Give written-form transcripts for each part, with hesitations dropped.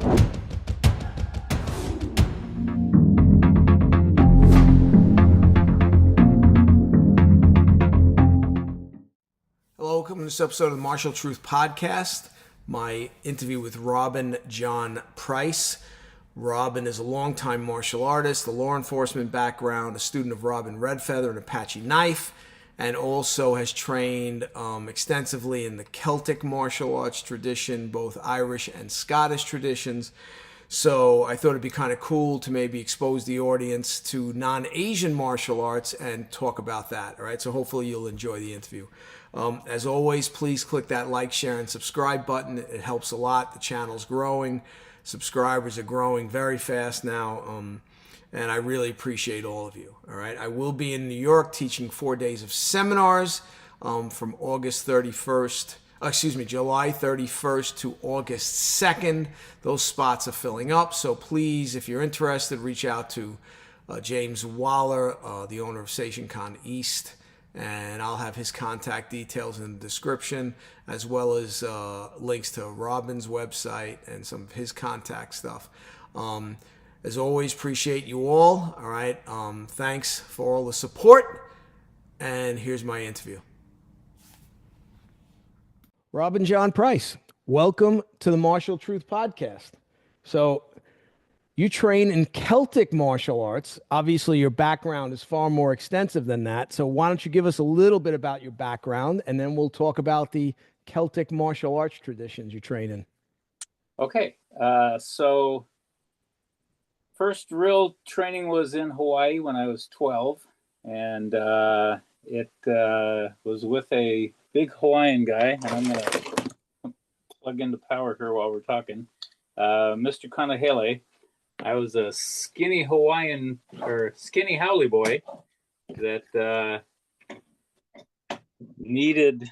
Hello, welcome to this episode of the Martial Truth Podcast. My interview with Robin John Price. Robin is a longtime martial artist, a law enforcement background, a student of Robin Redfeather and Apache Knife, and also has trained extensively in the Celtic martial arts tradition, both Irish and Scottish traditions. So I thought it'd be kind of cool to maybe expose the audience to non-Asian martial arts and talk about that. All right, so hopefully you'll enjoy the interview. As always, please click that like, share, and subscribe button. It helps a lot. The channel's growing. Subscribers are growing very fast now, and I really appreciate all of you. All right, I will be in New York teaching 4 days of seminars from July 31st to August 2nd. Those spots are filling up, so please, if you're interested, reach out to James Waller, the owner of Seishinkan West, and I'll have his contact details in the description, as well as links to Robin's website and some of his contact stuff. As always, appreciate you all. All right, thanks for all the support, and here's my interview. Robin John Price, welcome to the Martial Truth Podcast. So you train in Celtic martial arts. Obviously, your background is far more extensive than that. So why don't you give us a little bit about your background, and then we'll talk about the Celtic martial arts traditions you train in. Okay. So first real training was in Hawaii when I was 12. And it was with a big Hawaiian guy. And I'm going to plug into power here while we're talking. Mr. Kanahele. I was a skinny Hawaiian or skinny haole boy that needed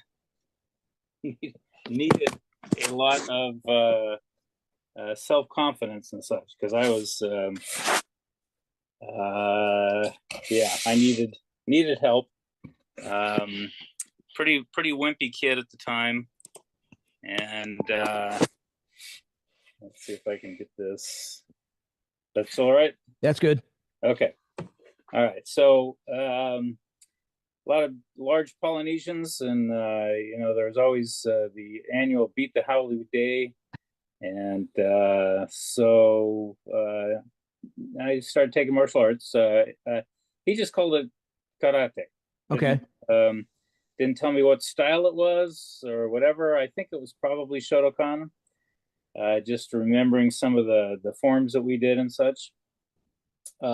a lot of self-confidence and such, because I was I needed help. Pretty wimpy kid at the time, and let's see if I can get this. That's all right? That's good. Okay. All right. So a lot of large Polynesians, and there's always the annual Beat the Haole Day, and so I started taking martial arts. He just called it karate. Okay. Didn't tell me what style it was or whatever. I think it was probably Shotokan. Just remembering some of the forms that we did and such. He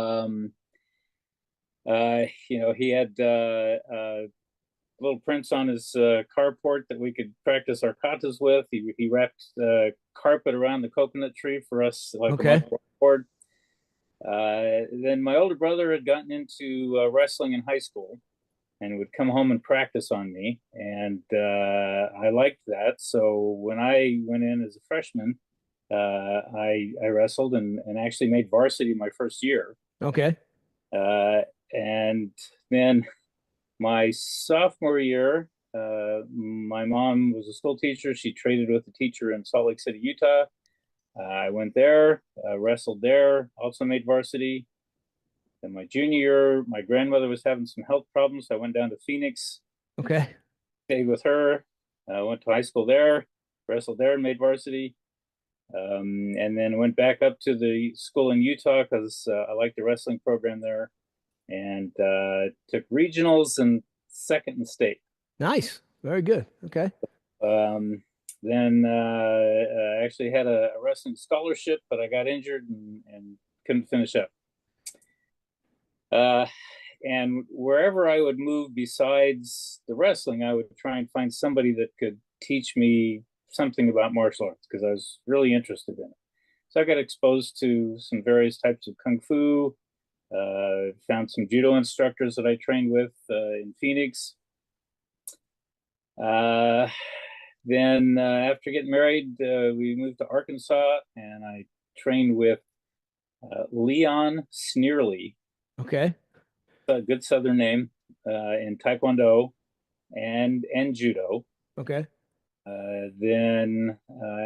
had little prints on his carport that we could practice our katas with. He wrapped carpet around the coconut tree for us, like a board. Then my older brother had gotten into wrestling in high school and would come home and practice on me, and I liked that. So when I went in as a freshman, I wrestled and actually made varsity my first year. Okay. And then my sophomore year, my mom was a school teacher. She traded with a teacher in Salt Lake City, Utah. I went there, wrestled there, also made varsity. Then my junior year, my grandmother was having some health problems. So I went down to Phoenix. Okay. Stayed with her. Went to high school there, wrestled there and made varsity. And then went back up to the school in Utah because I liked the wrestling program there. And took regionals and second in state. Nice. Very good. Okay. Then I actually had a wrestling scholarship, but I got injured and couldn't finish up. And wherever I would move besides the wrestling, I would try and find somebody that could teach me something about martial arts, because I was really interested in it. So I got exposed to some various types of kung fu, found some judo instructors that I trained with in Phoenix. Then after getting married, we moved to Arkansas, and I trained with Leon Sneerly. Okay. A good Southern name, in Taekwondo and Judo. Okay. Then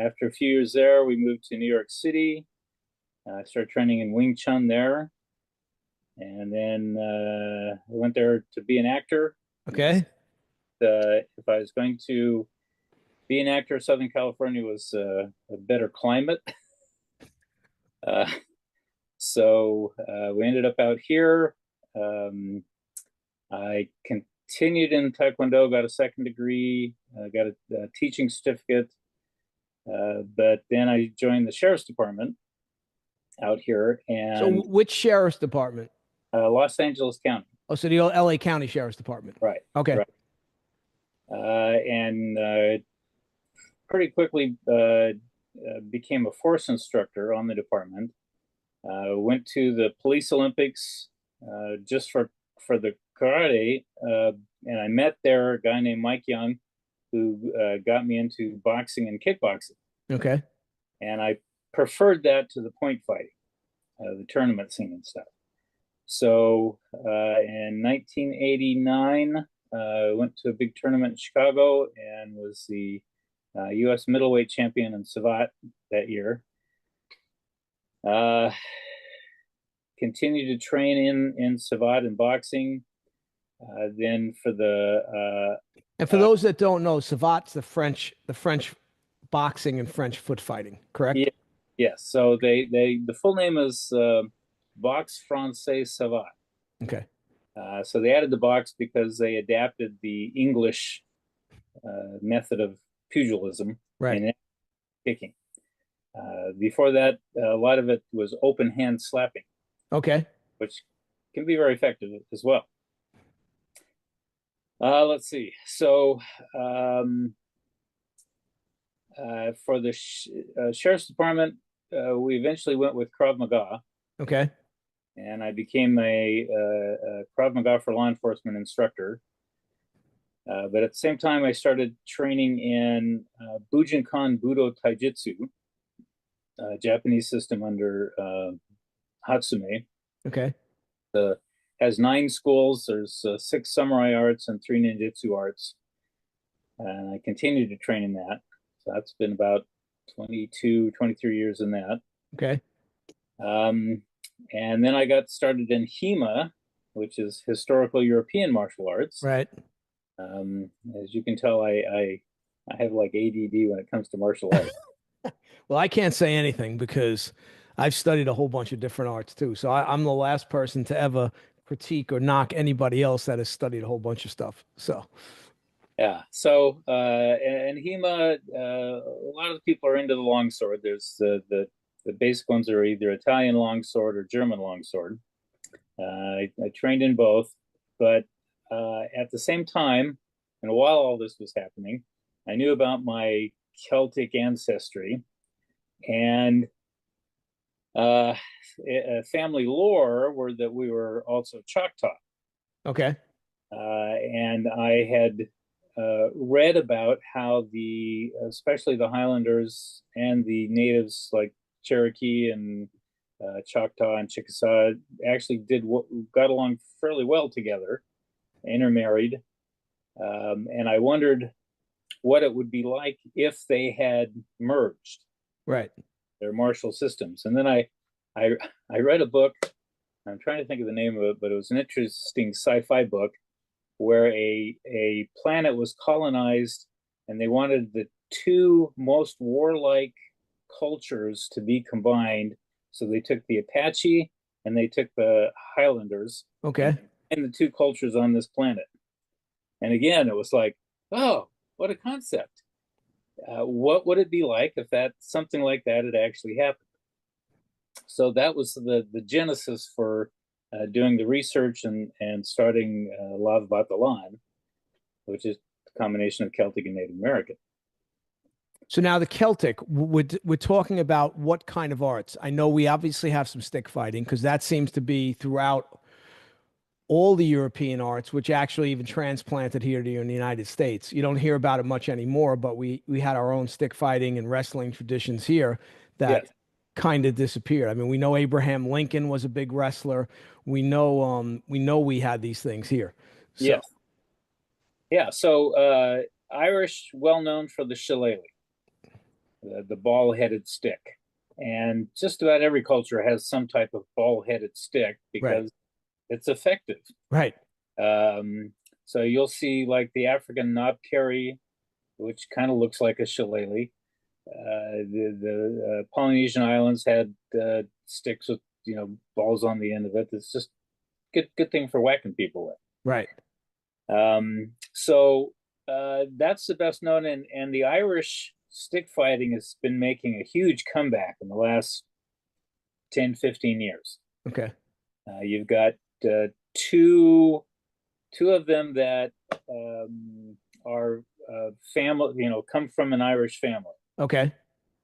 after a few years there, we moved to New York City. I started training in Wing Chun there, and then I went there to be an actor. Okay. If I was going to be an actor, Southern California was a better climate. Uh, so we ended up out here. I continued in Taekwondo, got a second degree, got a teaching certificate, but then I joined the sheriff's department out here So and which sheriff's department? Los Angeles County. Oh, so the LA County Sheriff's Department. Right. Okay. Right. And pretty quickly became a force instructor on the department. Went to the police Olympics just for the karate, and I met there a guy named Mike Young, who got me into boxing and kickboxing. Okay. And I preferred that to the point fighting, the tournament scene and stuff. So in 1989, went to a big tournament in Chicago and was the U.S. middleweight champion in Savate that year. Continued to train in Savate and boxing. Then for the And for those that don't know, Savate's the French boxing and French foot fighting, correct? yeah, yes. So the full name is Boxe Français Savate. Okay. So they added the box because they adapted the English method of pugilism Right. and kicking. Before that, a lot of it was open hand slapping, Okay. which can be very effective as well. Let's see. So for the sheriff's department, we eventually went with Krav Maga. Okay. And I became a Krav Maga for law enforcement instructor. But at the same time, I started training in Bujinkan Budo Taijutsu, Japanese system under Hatsume. Okay. Has 9 schools. There's 6 samurai arts and 3 ninjutsu arts. And I continue to train in that. So that's been about 22, 23 years in that. Okay. And then I got started in HEMA, which is Historical European Martial Arts. Right. As you can tell, I have like ADD when it comes to martial arts. Well, I can't say anything because I've studied a whole bunch of different arts too. So I'm the last person to ever critique or knock anybody else that has studied a whole bunch of stuff. So yeah. So and HEMA, a lot of the people are into the longsword. There's the basic ones are either Italian longsword or German longsword. I trained in both, but at the same time, and while all this was happening, I knew about my Celtic ancestry, and family lore were that we were also Choctaw. okay. And I had read about how especially the Highlanders and the natives like Cherokee and Choctaw and Chickasaw actually got along fairly well together, intermarried, and I wondered what it would be like if they had merged Right. their martial systems. And then I read a book. I'm trying to think of the name of it, but it was an interesting sci-fi book where a planet was colonized, and they wanted the 2 most warlike cultures to be combined. So they took the Apache and they took the Highlanders. Okay. And the 2 cultures on this planet. And again, it was like, oh, what a concept. What would it be like if something like that had actually happened? So that was the genesis for doing the research and starting Lav Batalan, which is a combination of Celtic and Native American. So now the Celtic, we're talking about what kind of arts? I know we obviously have some stick fighting because that seems to be throughout all the European arts, which actually even transplanted here to the United States. You don't hear about it much anymore, but we had our own stick fighting and wrestling traditions here that Yes. kind of disappeared. I mean, we know Abraham Lincoln was a big wrestler. We know we had these things here. So Yes. Yeah. So Irish, well known for the shillelagh, the ball-headed stick, and just about every culture has some type of ball-headed stick Right. because it's effective. Right. Um, so you'll see like the African knobkerrie, which kind of looks like a shillelagh. The Polynesian islands had sticks with balls on the end of it. It's just good thing for whacking people with. Right. So that's the best known, and the Irish stick fighting has been making a huge comeback in the last 10, 15 years. Okay. You've got two of them that are family, come from an Irish family. Okay.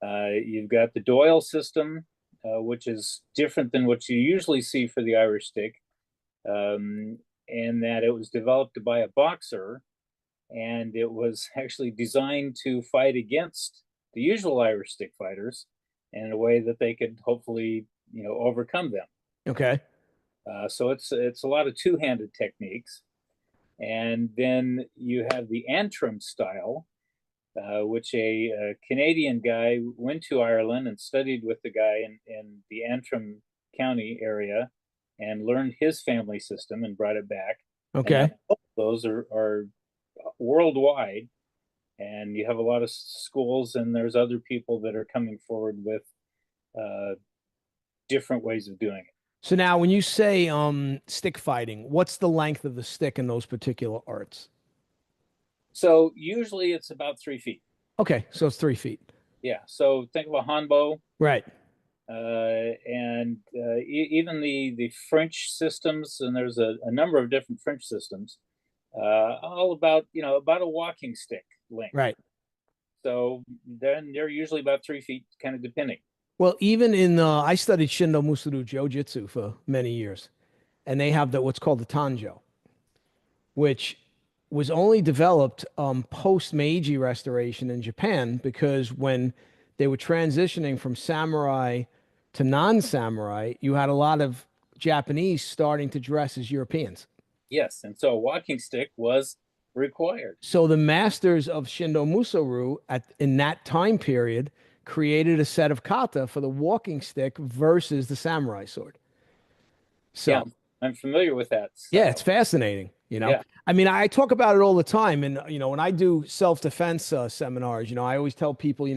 You've got the Doyle system, which is different than what you usually see for the Irish stick, and that it was developed by a boxer, and it was actually designed to fight against the usual Irish stick fighters in a way that they could hopefully, overcome them. Okay. So it's a lot of two-handed techniques, and then you have the Antrim style, which a Canadian guy went to Ireland and studied with the guy in the Antrim County area and learned his family system and brought it back. And now Okay. both of those are worldwide, and you have a lot of schools, and there's other people that are coming forward with uh, different ways of doing it. So now when you say stick fighting, what's the length of the stick in those particular arts? So usually it's about 3 feet. Okay, so it's 3 feet. Yeah. So think of a hanbo, Right. and even the French systems, and there's a number of different French systems, all about about a walking stick length. Right. So then they're usually about 3 feet, kind of depending. Well, even in I studied Shindo Musuru Jiu-Jitsu for many years, and they have what's called the Tanjo, which was only developed post Meiji Restoration in Japan because when they were transitioning from samurai to non-samurai, you had a lot of Japanese starting to dress as Europeans. Yes, and so a walking stick was required. So the masters of Shindo Musuru in that time period created a set of kata for the walking stick versus the samurai sword. Yeah, So I'm familiar with that yeah, style. it's fascinating. Yeah, I mean, I talk about it all the time, and when I do self-defense seminars, I always tell people,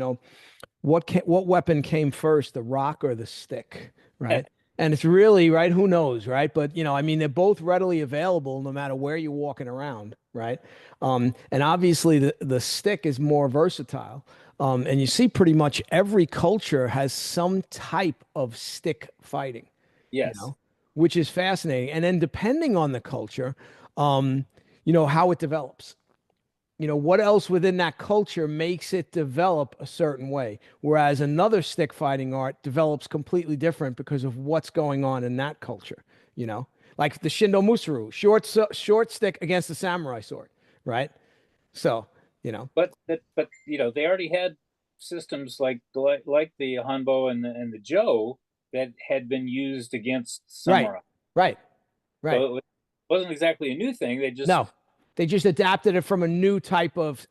what weapon came first, the rock or the stick, right? And it's really right. Who knows, right? But I mean, they're both readily available no matter where you're walking around, right? And obviously, the stick is more versatile. And you see, pretty much every culture has some type of stick fighting, you yes, know, which is fascinating. And then depending on the culture, how it develops. What else within that culture makes it develop a certain way, whereas another stick fighting art develops completely different because of what's going on in that culture, like the Shindo Musuru, short stick against the samurai sword, right? So, but they already had systems like the hanbo and the jo that had been used against right, samurai. right, right. So it wasn't exactly a new thing. They just No, they just adapted it from a new type of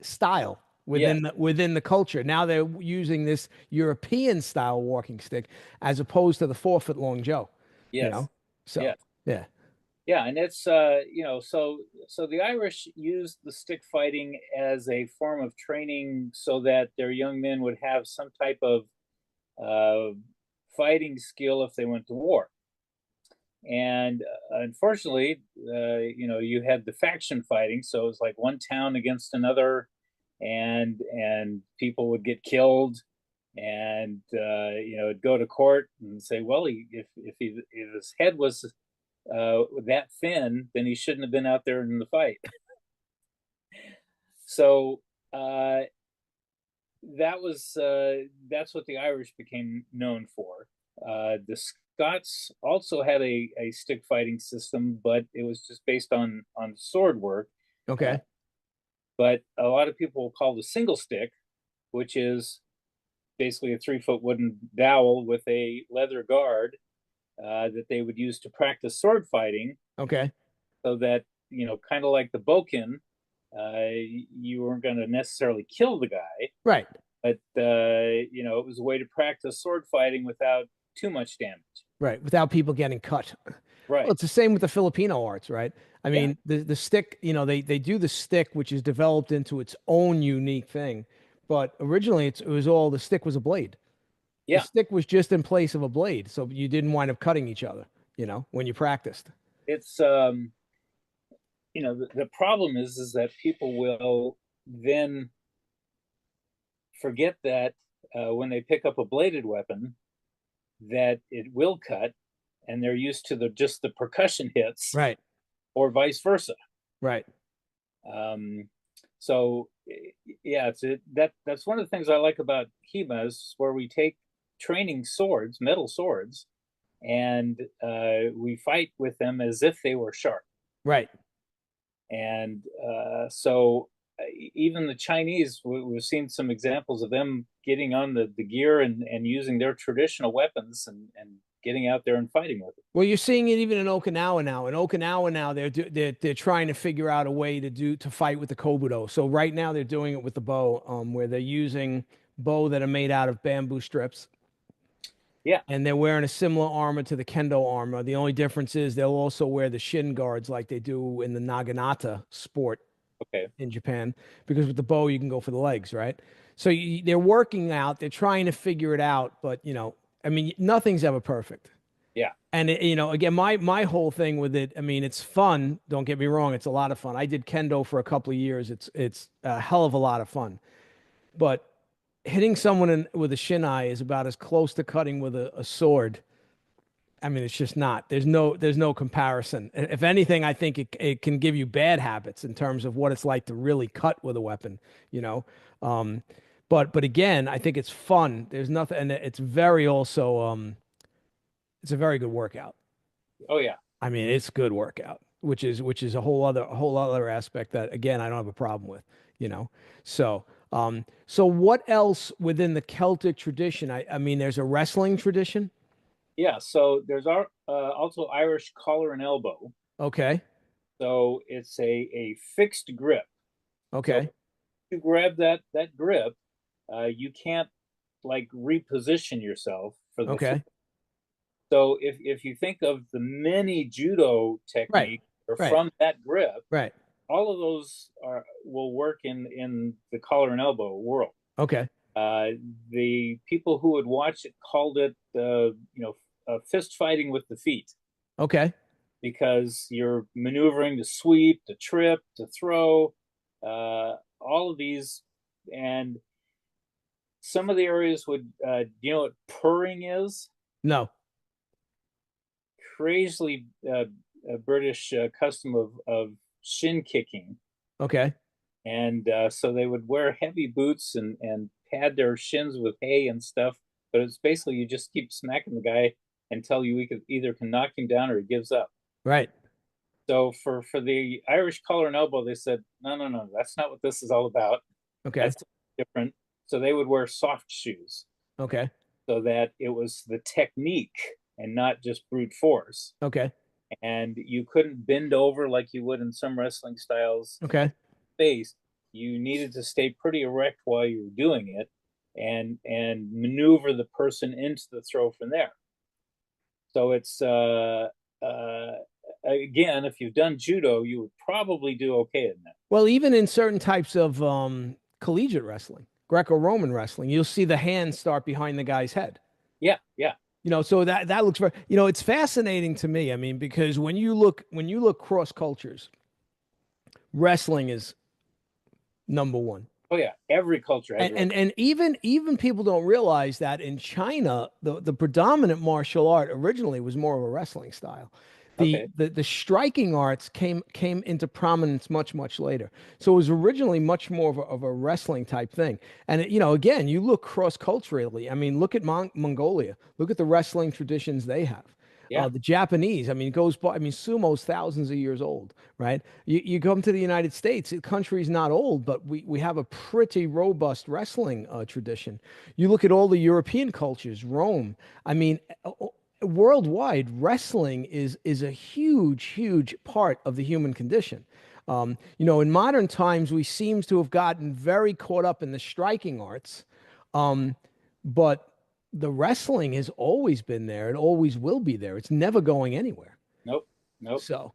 style yes, within the culture. Now they're using this European style walking stick as opposed to the 4 foot long Joe, you yes, know? So, yes. yeah. Yeah, and it's so the Irish used the stick fighting as a form of training so that their young men would have some type of uh, fighting skill if they went to war. And unfortunately, you had the faction fighting, so it was like one town against another, and people would get killed, and it'd go to court and say, well, if his head was that thin, then he shouldn't have been out there in the fight. So that's what the Irish became known for. The Scots also had a stick fighting system, but it was just based on sword work. Uh, Okay. but a lot of people call the single stick, which is basically a 3 foot wooden dowel with a leather guard that they would use to practice sword fighting, Okay. so that kind of like the bokken, you weren't going to necessarily kill the guy, Right. but it was a way to practice sword fighting without too much damage. Right. Without people getting cut. Well, Right. it's the same with the Filipino arts, right? I Yeah. mean, the stick, they do the stick, which is developed into its own unique thing. But originally, it was all the stick was a blade. The Yeah. stick was just in place of a blade, so you didn't wind up cutting each other, when you practiced. It's the problem is that people will then forget that when they pick up a bladed weapon, that it will cut, and they're used to just the percussion hits, Right. or vice versa. Right. Um, so yeah, that's one of the things I like about HEMAs, where we take training swords, metal swords, and we fight with them as if they were sharp. Right. And so even the Chinese, we've seen some examples of them getting on the gear and using their traditional weapons and getting out there and fighting with it. Well, you're seeing it even in Okinawa now. In Okinawa now, they're trying to figure out a way to fight with the kobudo. So right now they're doing it with the bow, where they're using bow that are made out of bamboo strips, Yeah. and they're wearing a similar armor to the kendo armor. The only difference is they'll also wear the shin guards like they do in the naginata sport Okay. in Japan, because with the bow you can go for the legs, right? So they're working out, they're trying to figure it out, but I mean, nothing's ever perfect. Yeah. And again, my whole thing with it, I mean, it's fun. Don't get me wrong, it's a lot of fun. I did kendo for a couple of years. It's a hell of a lot of fun. But hitting someone with a shinai is about as close to cutting with a sword. I mean, it's just not. There's no comparison. If anything, I think it can give you bad habits in terms of what it's like to really cut with a weapon, you know. Um, but again, I think it's fun. There's nothing, and it's very also it's a very good workout. Oh yeah. I mean, it's good workout, which is a whole other aspect that again I don't have a problem with, you know. So what else within the Celtic tradition? I mean, there's a wrestling tradition. Yeah. So there's also Irish collar and elbow. Okay. So it's a fixed grip. So Okay. you grab that grip, you can't like reposition yourself for the Okay. So if you think of the many judo Right. technique or Right. from that grip, Right. all of those will work in the collar and elbow world. Okay. Uh, the people who would watch it called it fist fighting with the feet, Okay. because you're maneuvering to sweep, to trip, to throw, all of these, and some of the areas would you know what purring is? No. Crazily British custom of shin kicking, Okay. and so they would wear heavy boots and pad their shins with hay and stuff. But it's basically you just keep smacking the guy until you either can knock him down or he gives up. Right. So for the Irish collar and elbow, they said no, that's not what this is all about. Okay. That's different. So they would wear soft shoes Okay. so that it was the technique and not just brute force. Okay. And you couldn't bend over like you would in some wrestling styles. Okay. Face, you needed to stay pretty erect while you were doing it, and maneuver the person into the throw from there. So it's again, if you've done judo, you would probably do okay in that. Well, even in certain types of collegiate wrestling, Greco-Roman wrestling, you'll see the hands start behind the guy's head. Yeah, yeah. So that looks very, it's fascinating to me. I mean, because when you look cross cultures, wrestling is number one. Oh yeah, every culture has And even people don't realize that in China, the predominant martial art originally was more of a wrestling style. okay. The striking arts came into prominence much later. So it was originally much more of a wrestling type thing. And again, you look cross culturally. I mean, look at Mongolia. Look at the wrestling traditions they have. Yeah, The Japanese, I mean, sumo's thousands of years old, right? You come to the United States, the country's not old, but we have a pretty robust wrestling tradition. You look at all the European cultures, Rome, I mean, worldwide, wrestling is a huge part of the human condition. In modern times, we seem to have gotten very caught up in the striking arts, um, but the wrestling has always been there. It always will be there. It's never going anywhere. Nope, nope. So,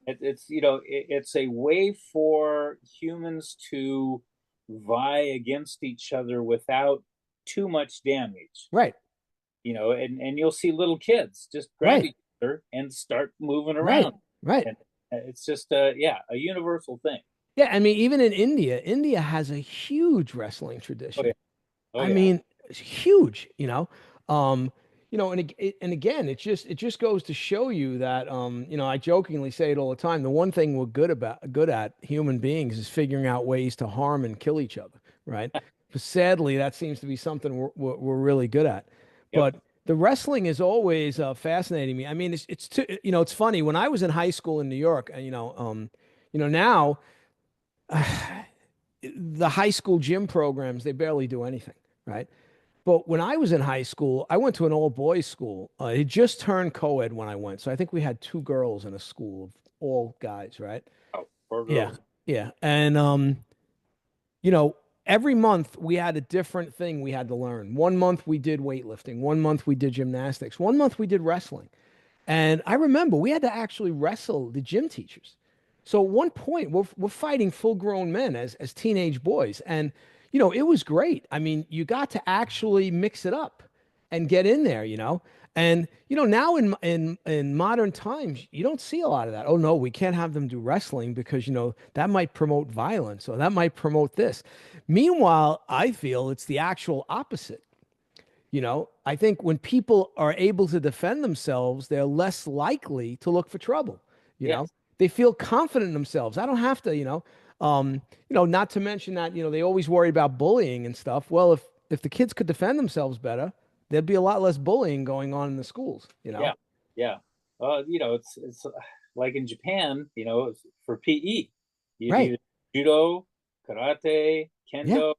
It's it's a way for humans to vie against each other without too much damage. right, And you'll see little kids just grab right, each other and start moving right, around, right. and it's just yeah, a universal thing. Yeah, I mean, even in India, India has a huge wrestling Oh yeah, tradition. oh I yeah, mean, it's huge. Um, and again, it just goes to show you that I jokingly say it all the time. The one thing we're good at human beings is figuring out ways to harm and kill each other, right? But sadly, that seems to be something we're really good at. yep. But the wrestling is always fascinating me. I mean, it's funny when I was in high school in New York, and now the high school gym programs they barely do anything, right? But when I was in high school, I went to an all boys school. It just turned co-ed when I went. So I think we had two girls in a school of all guys, right? Oh, poor Yeah. girls. Yeah. And you know, every month we had a different thing we had to learn. One month we did weightlifting, one month we did gymnastics, one month we did wrestling. And I remember we had to actually wrestle the gym teachers. So at one point, we're fighting full grown men as teenage boys. And, it was great. I mean, you got to actually mix it up and get in there. And, now in modern times, you don't see a lot of that. Oh, no, we can't have them do wrestling because, that might promote violence or that might promote this. Meanwhile, I feel it's the actual opposite. I think when people are able to defend themselves, they're less likely to look for trouble. You know, Yes. they feel confident in themselves. I don't have to, not to mention that, they always worry about bullying and stuff. Well, if the kids could defend themselves better, there'd be a lot less bullying going on in the schools. Yeah, yeah. It's like in Japan, for PE, you do Right. either judo, karate, Yeah. kendo.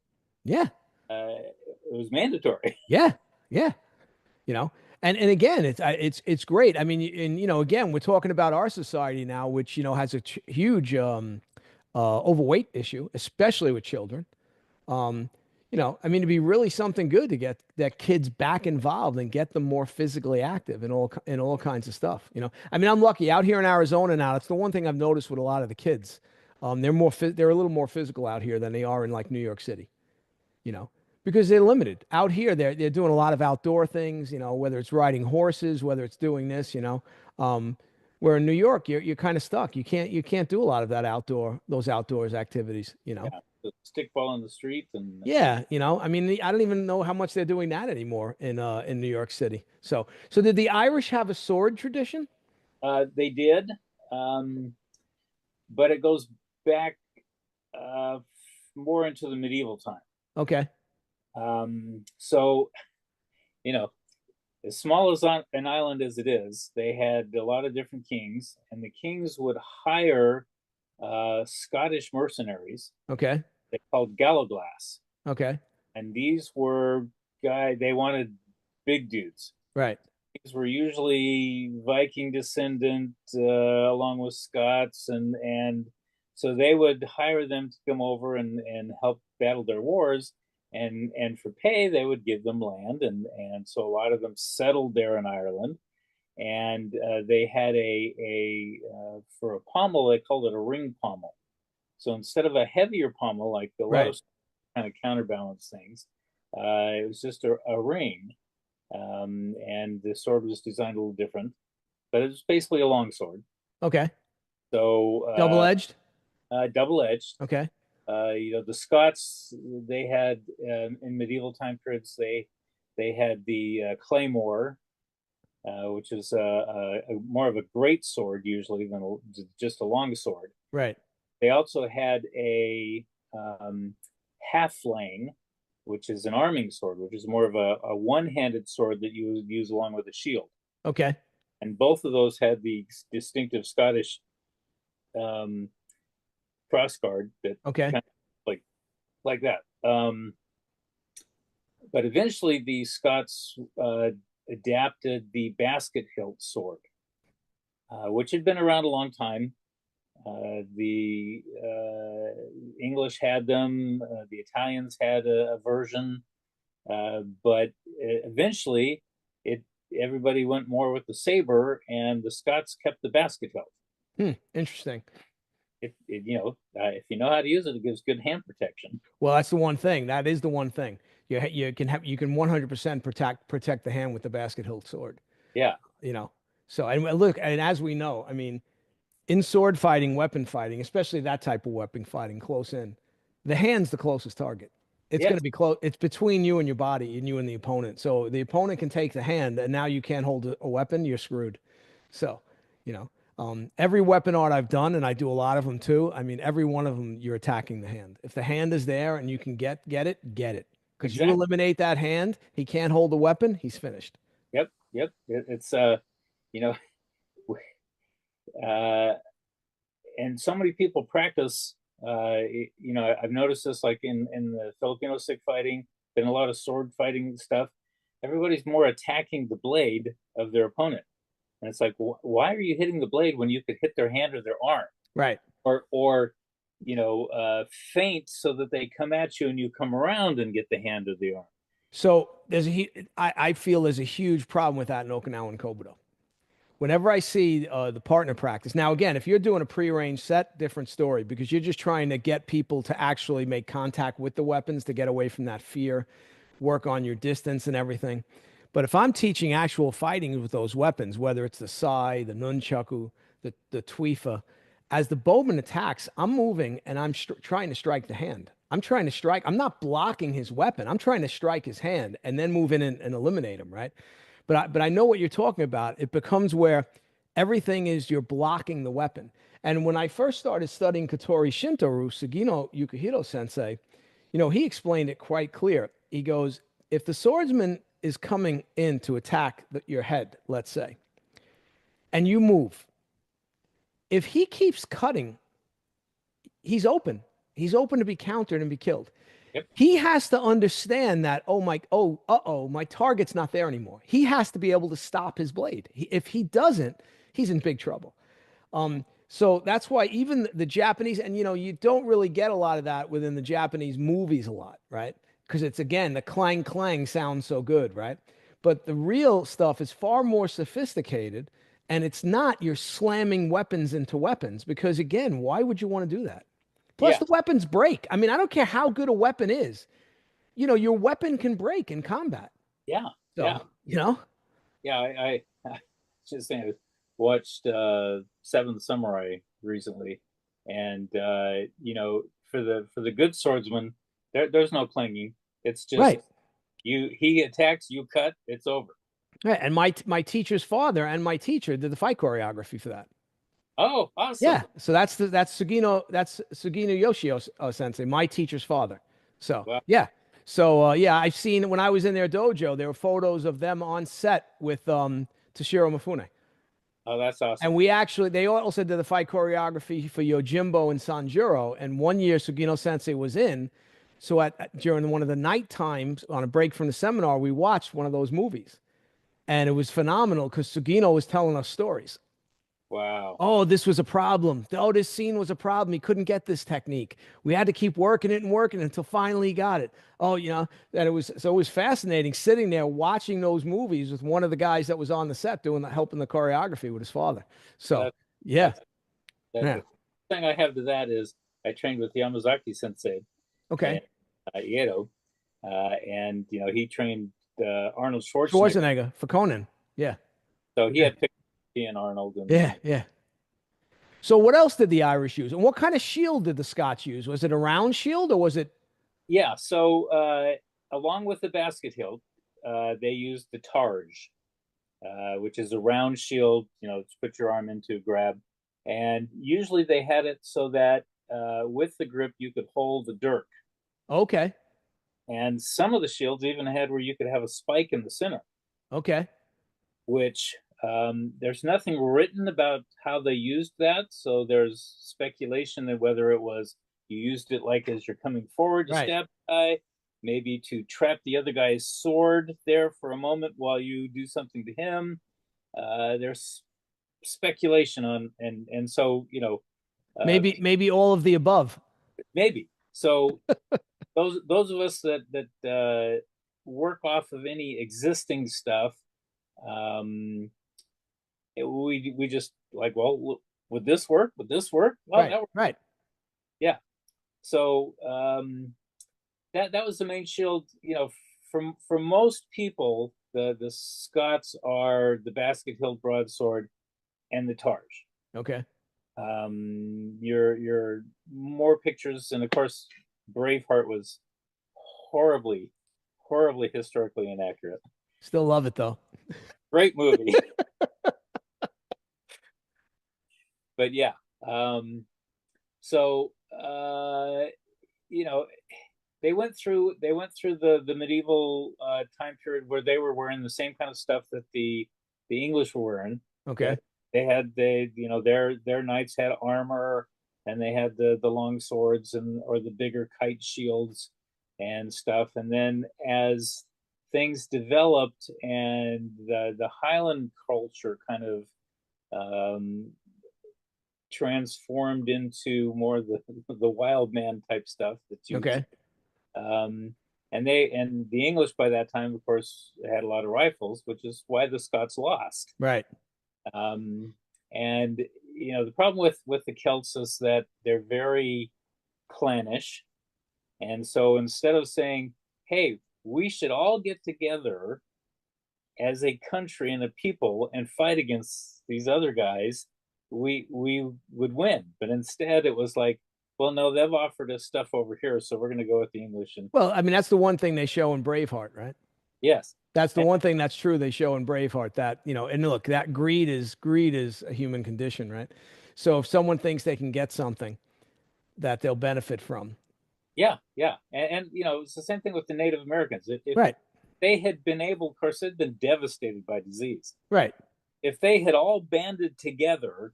Yeah. It was mandatory. Yeah. Yeah. you know and again it's great. I mean, and again, we're talking about our society now, which has a huge overweight issue, especially with children. I mean, it'd be really something good to get that kids back involved and get them more physically active in all kinds of stuff. I mean, I'm lucky out here in Arizona now. That's the one thing I've noticed with a lot of the kids. They're a little more physical out here than they are in like New York City, you know, because they're limited. Out here, they're doing a lot of outdoor things, whether it's riding horses, whether it's doing this. Where in New York, you're kind of stuck. You can't do a lot of those outdoors activities. Yeah, the stickball in the street, and Yeah, I mean, I don't even know how much they're doing that anymore in New York City. So did the Irish have a sword tradition? they did, um, but it goes back uh, more into the medieval time. Okay, So you know, as small as an island as it is, they had a lot of different kings, and the kings would hire Scottish mercenaries. okay, They called galloglass, okay, and these were they wanted big dudes. right, These were usually Viking descendant, along with Scots, and so they would hire them to come over and help battle their wars, and for pay they would give them land, and so a lot of them settled there in Ireland, and they had for a pommel they called it a ring pommel. So instead of a heavier pommel like a lot right. of kind of counterbalance things, it was just a ring, and the sword was designed a little different, but it was basically a long sword. Okay, So double-edged. double edged. Okay, The Scots, they had, in medieval time periods, they had the claymore, which is more of a great sword usually than just a long sword. right. They also had a half flang, which is an arming sword, which is more of a one-handed sword that you would use along with a shield. Okay, And both of those had the distinctive Scottish um, crossguard that okay, kind of like that. But eventually, the Scots adapted the basket hilt sword, which had been around a long time. The English had them. The Italians had a version, but eventually, it everybody went more with the saber, and the Scots kept the basket hilt. Interesting. If you know how to use it, it gives good hand protection. Well, that's the one thing. That is the one thing. You can 100% protect the hand with the basket hilt sword. Yeah, You know. So and look, and as we know, I mean, in sword fighting, weapon fighting, especially that type of weapon fighting, close in, the hand's the closest target. It's going yes, to be close. It's between you and your body, and you and the opponent. So the opponent can take the hand, and now you can't hold a weapon. You're screwed. So, you know, every weapon art I've done, and I do a lot of them too. I mean, every one of them, you're attacking the hand. If the hand is there and you can get it, get it. Because you exactly. eliminate that hand, he can't hold the weapon. He's finished. Yep, yep. It's you know, uh, and so many people practice. I've noticed this like in the Filipino stick fighting, been a lot of sword fighting stuff. Everybody's more attacking the blade of their opponent, and it's like, why are you hitting the blade when you could hit their hand or their arm, Right. or feint so that they come at you and you come around and get the hand or the arm. So I feel there's a huge problem with that in Okinawan Kobudo. Whenever I see the partner practice, now again, if you're doing a pre-arranged set, different story because you're just trying to get people to actually make contact with the weapons to get away from that fear, work on your distance and everything. But if I'm teaching actual fighting with those weapons, whether it's the sai, the nunchaku, the tuifa, as the bowman attacks, I'm moving and I'm trying to strike the hand. I'm trying to strike. I'm not blocking his weapon. I'm trying to strike his hand and then move in and eliminate him, right? But I know what you're talking about. It becomes where everything is you're blocking the weapon. And when I first started studying Katori Shinto-ryu, Sugino Yukihiro sensei, he explained it quite clear. He goes, if the swordsman is coming in to attack your head, let's say, and you move, if he keeps cutting, he's open. He's open to be countered and be killed. Yep. He has to understand that, my target's not there anymore. He has to be able to stop his blade. If he doesn't, he's in big trouble. So that's why even the Japanese, and you don't really get a lot of that within the Japanese movies a lot, right? Because it's again, the clang clang sounds so good, right? But the real stuff is far more sophisticated, and it's not you're slamming weapons into weapons because again, why would you want to do that? Plus, Yeah, the weapons break. I mean, I don't care how good a weapon is. Your weapon can break in combat. yeah, yeah, So, yeah. I just saying, I watched Seventh Samurai recently, and for the good swordsman, there's no clinging. It's just right. he attacks, you cut, it's over. Right. And my teacher's father and my teacher did the fight choreography for that. Oh, awesome! Yeah. So that's Sugino Yoshio sensei, my teacher's father. So, Well, yeah. So, yeah, I've seen when I was in their dojo, there were photos of them on set with Toshiro Mifune. oh, that's And awesome. they also did the fight choreography for Yojimbo and Sanjuro. And one year Sugino Sensei was in. So during one of the night times on a break from the seminar, we watched one of those movies. And it was phenomenal because Sugino was telling us stories. Wow. Oh, this was a problem. Oh, this scene was a problem. He couldn't get this technique. We had to keep working it and working it until finally he got it. Oh, and it was fascinating sitting there watching those movies with one of the guys that was on the set helping the choreography with his father. So, That yeah, that's that yeah. the thing I have to that is I trained with Yamazaki Sensei Okay. and Ieto, and he trained Arnold Schwarzenegger, Schwarzenegger for Conan. Yeah. so he Yeah. had picked he and Arnold, Yeah. and Yeah. So what else did the Irish use? And what kind of shield did the Scots use? Was it a round shield or was it yeah. So along with the basket hilt, they used the targe, which is a round shield, to put your arm into, grab, and usually they had it so that with the grip you could hold the dirk. okay? And some of the shields even had where you could have a spike in the center, Okay. which there's nothing written about how they used that. So there's speculation that whether it was you used it like as you're coming forward to Right. stab the guy, maybe to trap the other guy's sword there for a moment while you do something to him. There's speculation on, and so Uh, Maybe all of the above. maybe. So those of us that work off of any existing stuff, we just like, well, would this work? Would this work? Well, Right, right. yeah. So that was the main shield. For most people, the Scots are the basket hilt broadsword and the targe. Okay. Your more pictures, and of course, Braveheart was horribly, horribly historically inaccurate. Still love it though. Great movie, but yeah. So you know, they went through the medieval time period where they were wearing the same kind of stuff that the English were wearing. Okay. Their knights had armor, and they had the long swords or the bigger kite shields and stuff. And then as things developed and the Highland culture kind of transformed into more the wild man type stuff that you Okay. and the English by that time, of course, had a lot of rifles, which is why the Scots lost. Right. Um, and the problem with the Celts is that they're very clannish, and so instead of saying, "Hey, we should all get together as a country and a people and fight against these other guys," we would win. But instead, it was like, well, no, they've offered us stuff over here, so we're going to go with the English. And Well, I mean, that's the one thing they show in Braveheart, right? yes, That's the one thing that's true they show in Braveheart, that, and look, that greed is a human condition, right? So if someone thinks they can get something that they'll benefit from. yeah, yeah, and it's the same thing with the Native Americans. If Right. they had been able, of course, they'd been devastated by disease. Right. If they had all banded together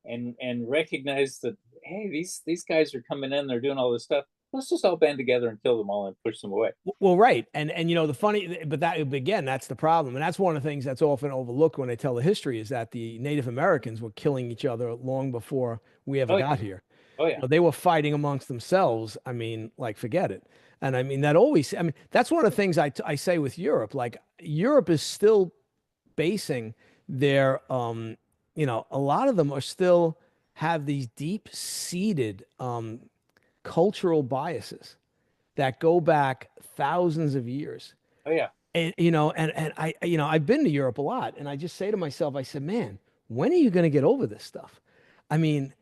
and recognized that, hey, these guys are coming in, they're doing all this stuff, let's just all band together and kill them all and push them away. Well, right. And the funny, but that, again, that's the problem. And that's one of the things that's often overlooked when they tell the history, is that the Native Americans were killing each other long before we ever got here. Oh yeah. They were fighting amongst themselves. I mean, like, forget it. And I mean, that's one of the things I say with Europe. Like, Europe is still basing their, a lot of them are still have these deep seated cultural biases that go back thousands of years. Oh yeah. And I've been to Europe a lot, and I just say to myself, I said, man, when are you going to get over this stuff? I mean,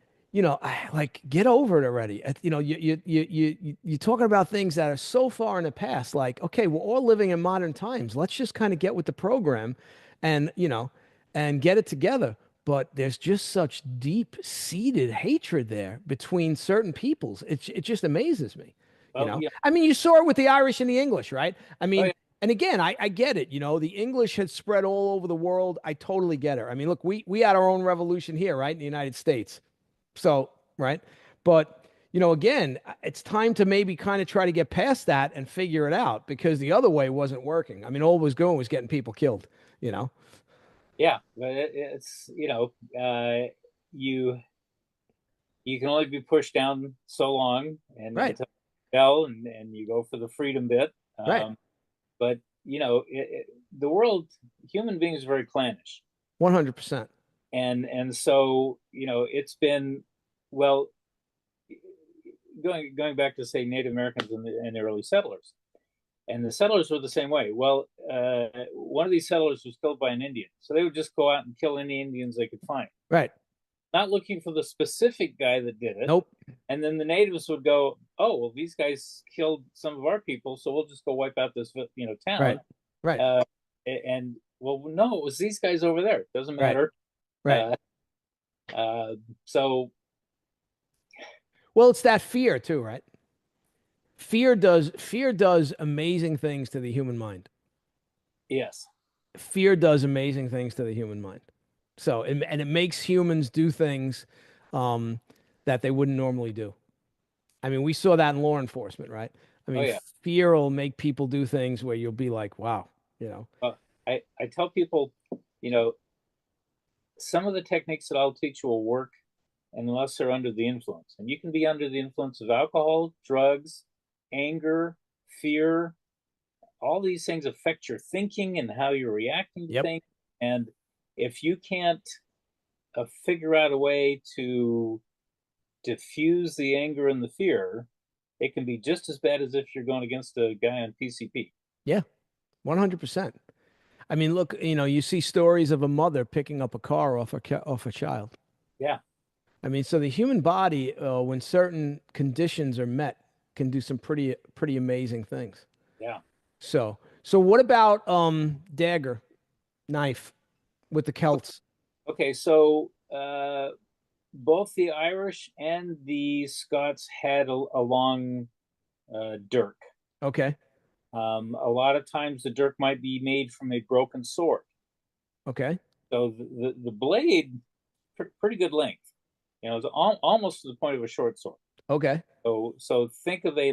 like, get over it already. You're talking about things that are so far in the past. Like, okay, we're all living in modern times. Let's just kind of get with the program, and and get it together. But there's just such deep-seated hatred there between certain peoples. It just amazes me. Yeah. I mean, you saw it with the Irish and the English, right? I mean, yeah. And again, I get it. The English had spread all over the world. I totally get it. I mean, look, we had our own revolution here, right, in the United States. So, right. But, again, it's time to maybe kind of try to get past that and figure it out, because the other way wasn't working. I mean, all it was doing was getting people killed. Yeah, but it's you can only be pushed down so long, and Right. and you go for the freedom bit. Right. But the world, human beings are very clannish. 100%. And so it's been, well, going back to, say, Native Americans and the early settlers. And the settlers were the same way. Well, one of these settlers was killed by an Indian, so they would just go out and kill any Indians they could find. Right. Not looking for the specific guy that did it. Nope. And then the natives would go, "Oh, well, these guys killed some of our people, so we'll just go wipe out this, town." Right. Right. And well, no, it was these guys over there. It doesn't matter. Right. So. Well, it's that fear too, right? Fear does amazing things to the human mind. Yes. Fear does amazing things to the human mind. So, and it makes humans do things that they wouldn't normally do. I mean, we saw that in law enforcement, right? I mean, fear will make people do things where you'll be like, wow, I tell people, some of the techniques that I'll teach will work unless they're under the influence. And you can be under the influence of alcohol, drugs, anger, fear. All these things affect your thinking and how you're reacting to things. And if you can't figure out a way to diffuse the anger and the fear, it can be just as bad as if you're going against a guy on PCP. Yeah, 100%. I mean, look, you see stories of a mother picking up a car off a child. Yeah. I mean, so the human body, when certain conditions are met, can do some pretty amazing things. Yeah. So what about dagger, knife with the Celts? Okay, so both the Irish and the Scots had a long dirk. Okay. A lot of times the dirk might be made from a broken sword. Okay. So the blade, pretty good length. It's almost to the point of a short sword. Okay. So think of a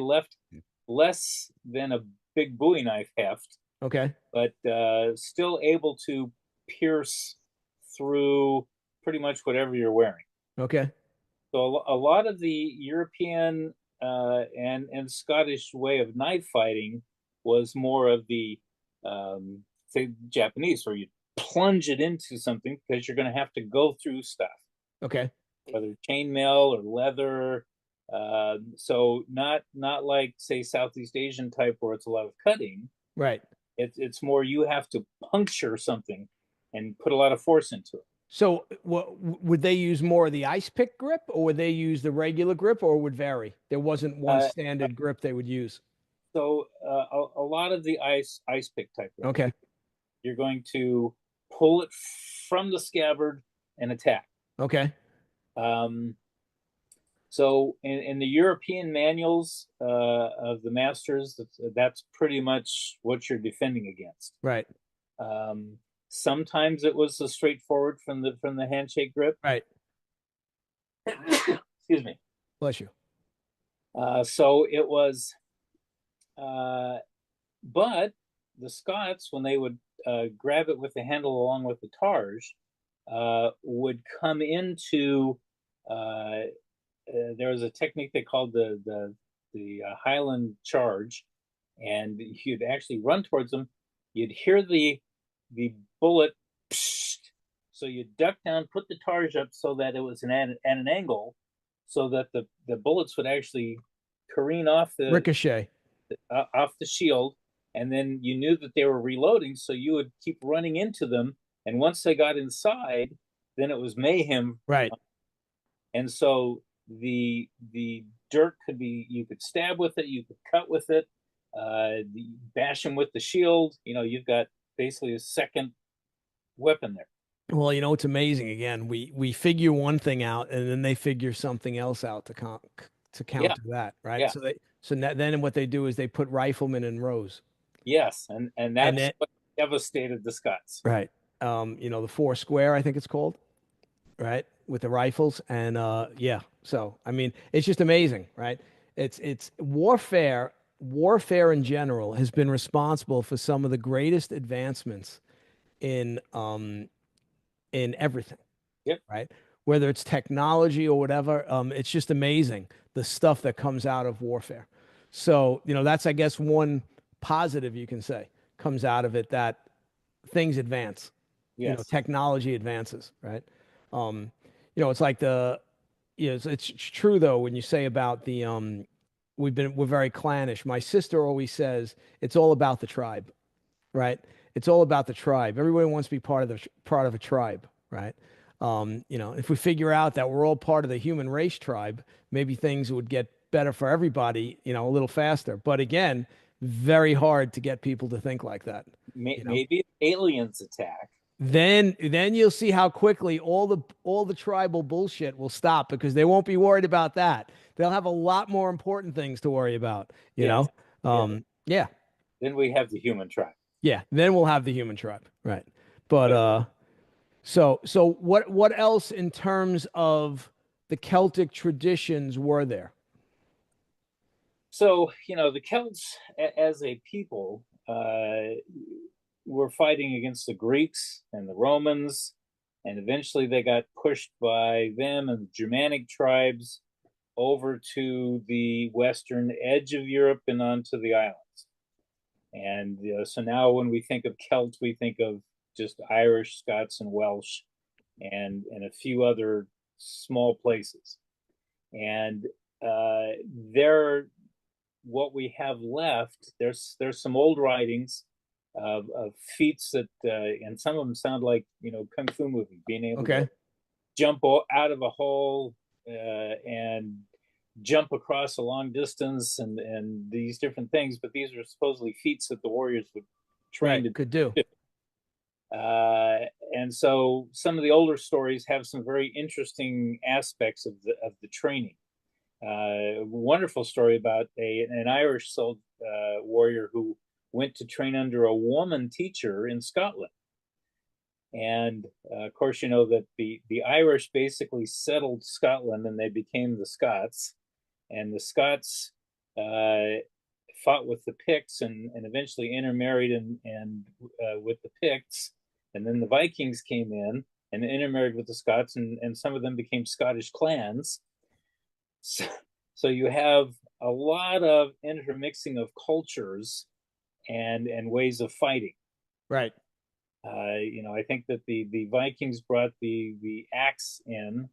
less than a big Bowie knife heft. Okay. But still able to pierce through pretty much whatever you're wearing. Okay. So a lot of the European and Scottish way of knife fighting was more of the say Japanese, where you plunge it into something because you're going to have to go through stuff. Okay. Whether chainmail or leather. So not like, say, Southeast Asian type where it's a lot of cutting. Right. It's more you have to puncture something and put a lot of force into it. So would they use more of the ice pick grip, or would they use the regular grip, or would vary? There wasn't one standard grip they would use. So a lot of the ice pick type grip. Okay. You're going to pull it from the scabbard and attack. Okay. So in the European manuals of the masters, that's pretty much what you're defending against. Right. Sometimes it was a straightforward from the handshake grip. Right. Excuse me. Bless you. So it was, but the Scots, when they would grab it with the handle along with the targe, would come into. There was a technique they called the Highland charge, and you'd actually run towards them. You'd hear the bullet, so you duck down, put the targe up so that it was at an angle, so that the bullets would actually careen off the ricochet off the shield, and then you knew that they were reloading, so you would keep running into them, and once they got inside, then it was mayhem. Right. And so the dirk you could stab with it, you could cut with it, bash them with the shield. You've got basically a second weapon there. Well, it's amazing. Again, we figure one thing out, and then they figure something else out to counter that, right? Yeah. Then what they do is they put riflemen in rows. Yes, and that's what devastated the Scots. Right. The four square, I think it's called, right, with the rifles, and So I mean, it's just amazing, right? It's warfare. Warfare in general has been responsible for some of the greatest advancements in everything. Yep. Right. Whether it's technology or whatever, it's just amazing the stuff that comes out of warfare. So, that's, I guess, one positive you can say comes out of it, that things advance. Yes. Technology advances, right? It's like it's true though when you say about the we're very clannish. My sister always says it's all about the tribe, right? It's all about the tribe. Everybody wants to be part of a tribe, right? If we figure out that we're all part of the human race tribe, maybe things would get better for everybody, a little faster. But again, very hard to get people to think like that. Maybe aliens attack. Then you'll see how quickly all the tribal bullshit will stop, because they won't be worried about that. They'll have a lot more important things to worry about, you know? Yeah. Then we have the human tribe. Yeah. Then we'll have the human tribe. Right. But, so what else in terms of the Celtic traditions were there? So, the Celts as a people were fighting against the Greeks and the Romans and eventually they got pushed by them and Germanic tribes over to the western edge of Europe and onto the islands. And so now when we think of Celts, we think of just Irish, Scots, and Welsh, and a few other small places. And there, what we have left, there's some old writings of feats that, and some of them sound like kung fu movie, being able to jump out of a hole and jump across a long distance and these different things, but these are supposedly feats that the warriors would train to could do. And so some of the older stories have some very interesting aspects of the training. A wonderful story about an Irish warrior who went to train under a woman teacher in Scotland. And of course, you know that the Irish basically settled Scotland and they became the Scots. And the Scots fought with the Picts and eventually intermarried and with the Picts. And then the Vikings came in and intermarried with the Scots, and some of them became Scottish clans. So you have a lot of intermixing of cultures and ways of fighting. Right. I think that the Vikings brought the axe in,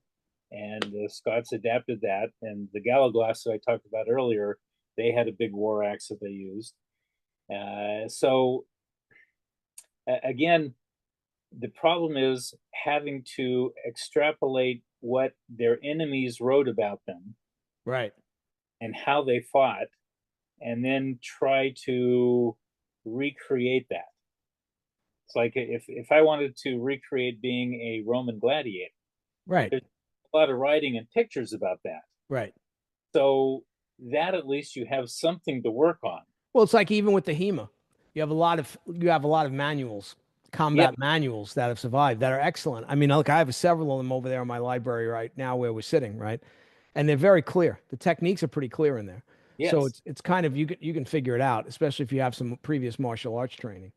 and the Scots adapted that. And the Galaglass that I talked about earlier, they had a big war axe that they used. So again, the problem is having to extrapolate what their enemies wrote about them, right, and how they fought, and then try to recreate that. It's like if I wanted to recreate being a Roman gladiator, right, there's a lot of writing and pictures about that. Right. So that at least you have something to work on. Well, it's like even with the HEMA, you have a lot of manuals, combat manuals that have survived that are excellent. I mean, look, I have several of them over there in my library right now where we're sitting, right? And they're very clear. The techniques are pretty clear in there. Yes. So it's kind of you can figure it out, especially if you have some previous martial arts training,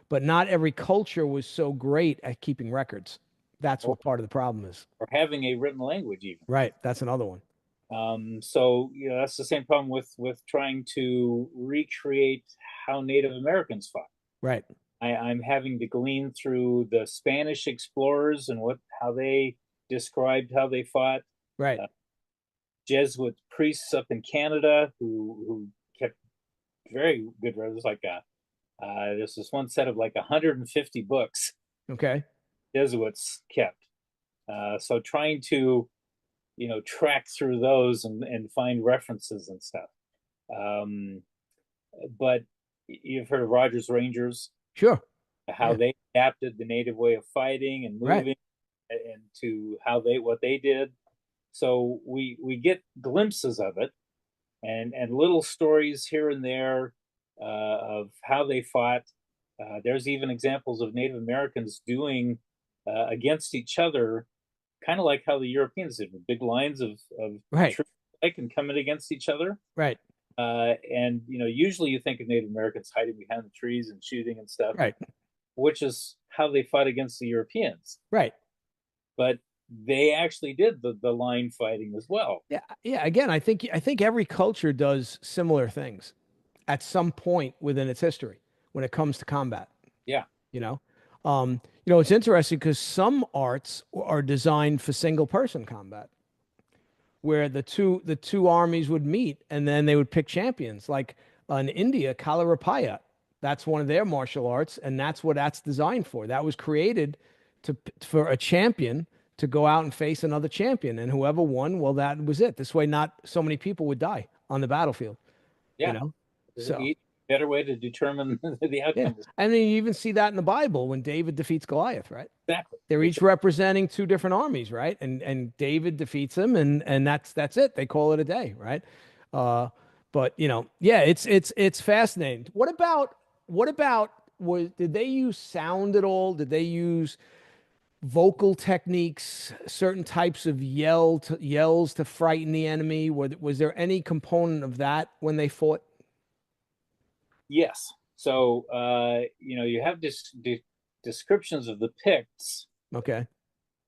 But not every culture was so great at keeping records. That's what part of the problem is. Or having a written language even. Right. That's another one. So that's the same problem with trying to recreate how Native Americans fought. Right. I'm having to glean through the Spanish explorers and how they described how they fought. Right. Jesuit priests up in Canada who kept very good records. Like there's this one set of like 150 books. Okay. Jesuits kept. So trying to track through those and find references and stuff. But you've heard of Rogers Rangers. Sure. How they adapted the native way of fighting and moving, and to what they did. So we get glimpses of it, and little stories here and there of how they fought. There's even examples of Native Americans doing against each other, kind of like how the Europeans did, with big lines of troops and coming against each other. Right. And usually you think of Native Americans hiding behind the trees and shooting and stuff. Right. Which is how they fought against the Europeans. Right. But they actually did the line fighting as well. Yeah. Yeah. Again, I think every culture does similar things at some point within its history when it comes to combat. Yeah. It's interesting because some arts are designed for single person combat, where the two armies would meet and then they would pick champions. Like in India, Kalaripayat, that's one of their martial arts, and that's what that's designed for. That was created for a champion to go out and face another champion, and whoever won, well, that was it. This way, not so many people would die on the battlefield. Yeah. So better way to determine the outcome. Yeah. And then you even see that in the Bible when David defeats Goliath, right? Exactly. They're each representing two different armies, right? And David defeats him, and that's it. They call it a day, right? But it's fascinating. What about did they use sound at all? Did they use vocal techniques, certain types of yells to frighten the enemy? Was there any component of that when they fought? Yes. So you have descriptions of the Picts Okay.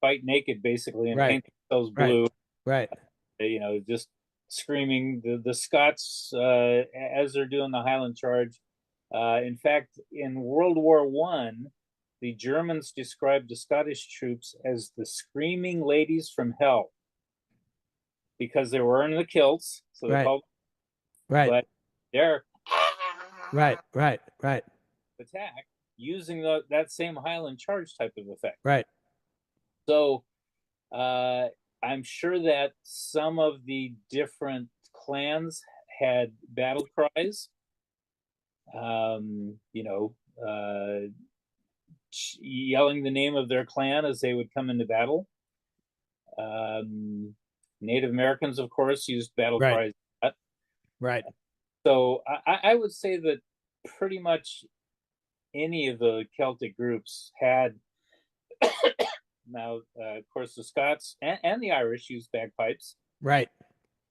fight naked basically and Right. paint themselves Right. blue. Right. Just screaming the Scots as they're doing the Highland Charge. In fact, in World War I, the Germans described the Scottish troops as the screaming ladies from hell because they were wearing the kilts, so they Right. called. Right. But they're Right. Right. Right. attack using that same Highland Charge type of effect. Right. So I'm sure that some of the different clans had battle cries. You know, yelling the name of their clan as they would come into battle. Native Americans, of course, used battle Right. cries. Right. So I would say that pretty much any of the Celtic groups had. Now, of course, the Scots and the Irish used bagpipes Right.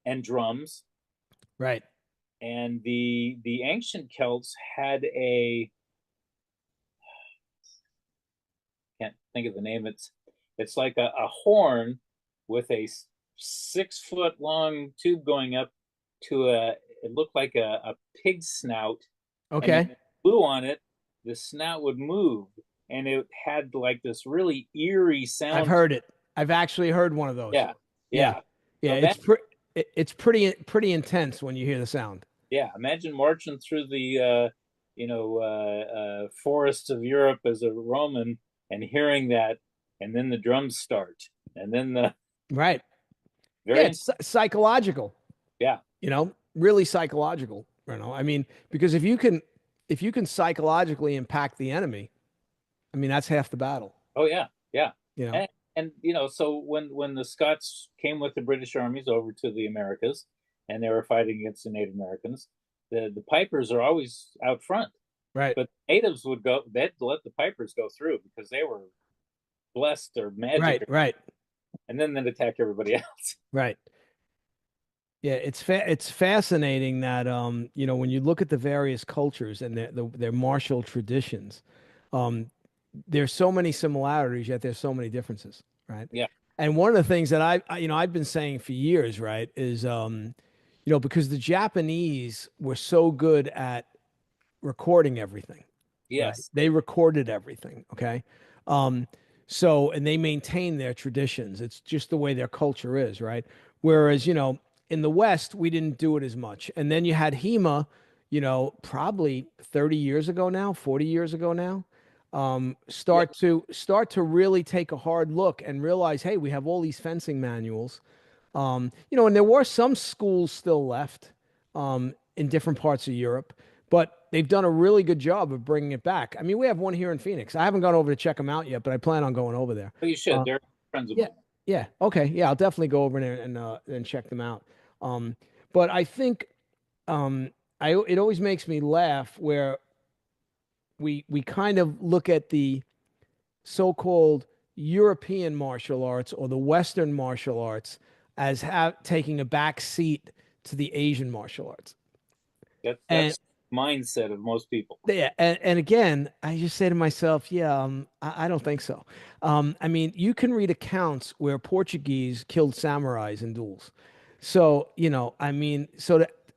and drums, Right. and the ancient Celts had a, can't think of the name. It's like a horn with a 6 foot long tube going up to it looked like a pig snout, and Okay. when it blew on it, the snout would move, and it had like this really eerie I've sound. heard it. I've actually heard one of those. Yeah, Yeah. yeah. Yeah. So It's pretty intense when you hear the sound. yeah, imagine marching through the forests of Europe as a Roman and hearing that, and then the drums start, and then the Right. Yeah. very, It's psychological. yeah, Really psychological. I mean, because if you can psychologically impact the enemy, I mean, that's half the battle. oh yeah, yeah. You know. And so when the Scots came with the British armies over to the Americas, and they were fighting against the Native Americans, the pipers are always out front, Right. but natives would go, they'd let the pipers go through because they were blessed or magic, Right. Right. and then they'd attack everybody else. Right. Yeah, it's fascinating that when you look at the various cultures and their martial traditions, um, there's so many similarities, yet there's so many differences, right? Yeah. And one of the things that I've been saying for years, right, is because the Japanese were so good at recording everything, right? Yes. They recorded everything, okay? And they maintain their traditions. It's just the way their culture is, right? Whereas, in the West, we didn't do it as much. And then you had HEMA, probably 30 years ago now, 40 years ago now, start to really take a hard look and realize, hey, we have all these fencing manuals. And there were some schools still left in different parts of Europe, but they've done a really good job of bringing it back. I mean, we have one here in Phoenix. I haven't gone over to check them out yet, but I plan on going over there. Oh, you should. They're friends of Yeah, mine. yeah, okay, yeah, I'll definitely go over there and check them out. But I think it always makes me laugh where we kind of look at the so-called European martial arts or the Western martial arts as taking a back seat to the Asian martial arts. And That's mindset of most people. yeah, and again, I just say to myself, yeah, I don't think so. I mean, you can read accounts where Portuguese killed samurais in duels. So, I mean,